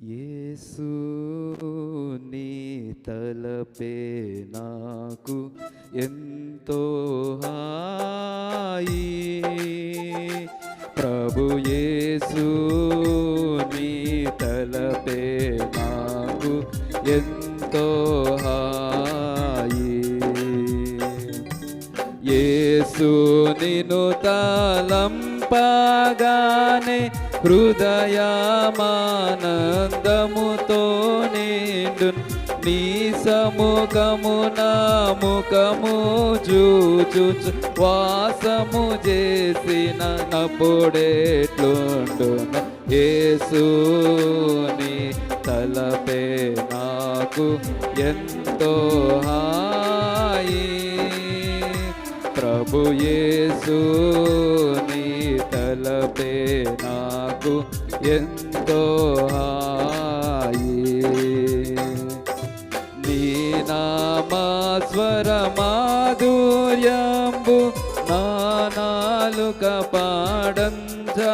యేసు నీ తలపే నాకు ఎంతో హాయి, ప్రభు యేసు నీ తలపే నాకు ఎంతో హాయి. యేసు నిన్ను తలంపగానే హృదయమానందముతో నిండున్, నీ సముఖము నా ముఖము చూచుచు వాసము చేసిన నప్పుడెట్లుండును. యేసుని తలపే నాకు ఎంతో హాయి, ప్రభు యేసుని తలపే నాకు ఎంతో హాయి. నీ నామస్వర మాధుర్యంబు నా నాలుక పాడంజాలదు,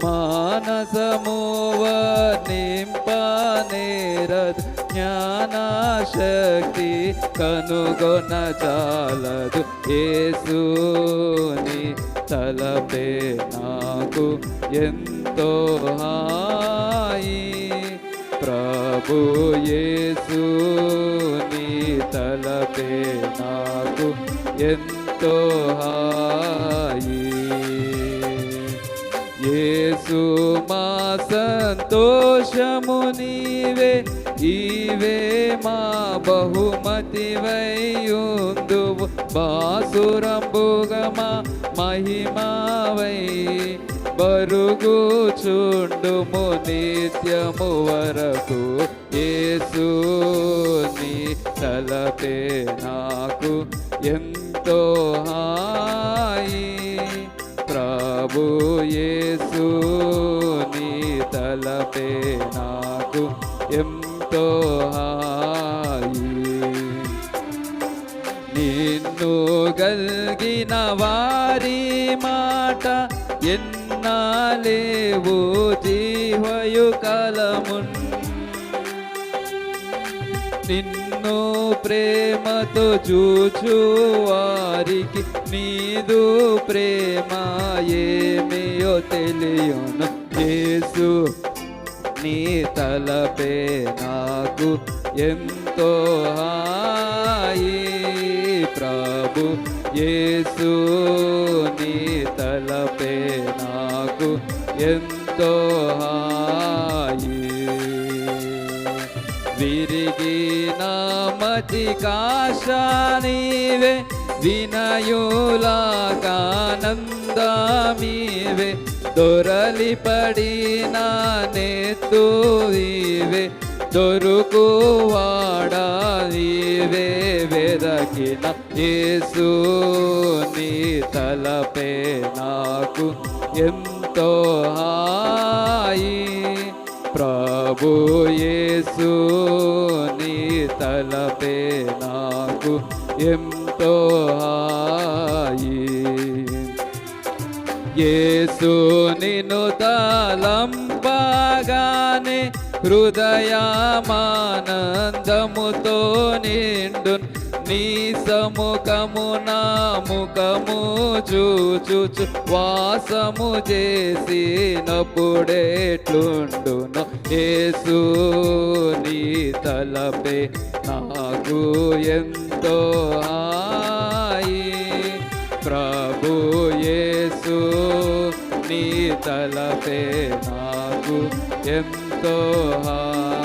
మానసము వర్ణింపనేరదు, జ్ఞానశక్తి కనుగొనజాలదు. యేసుని తలపే నాకు ఎంతో హాయి, ప్రభు యేసుని తలపే నాకు ఎంతో హాయి. యేసు మా సంతోషము నీవే, ఈవే మా బహుమతివైయుందువు, బాసురంబుగా మా మహిమవై బరుగుచుండుము నిత్యము వరకు. యేసుని తలపే నాకు ఎంతో హాయి, ప్రభు యేసుని తలపే నాకు ఎంతో హాయి. నిన్ను గల్గిన వారి మాట ఎన్నాలేవు జీవయు కలమున్, నిన్ను ప్రేమతో చూచు వారికి నీదు ప్రేమ ఏమియో తెలియను. యేసు నీ తలపే నాకు ఎంతో హాయి, ప్రభు యేసు నీ తలపే నాకు ఎంతో హాయి. విరిగి నామతి కాశానివే, వినయులాకానందమీవే, దొరలి పడిన నెత్తువీవే, దొరుకువాడీవే వెదకిన. యేసుని తలపే నాకు ఎంతో హాయి, ప్రభు యేసుని తలపే నాకు ఎంతో హాయి. యేసు నిన్ను తలంపగానే హృదయమానందముతో నిండున్, నీ సముఖము నా ముఖము చూచుచు వాసము చేసినప్పుడెట్లుండును. యేసుని తలపే నాకు ఎంతో హాయి, ప్రభు యేసు నీ తలపే నాకు ఎంతో హాయి.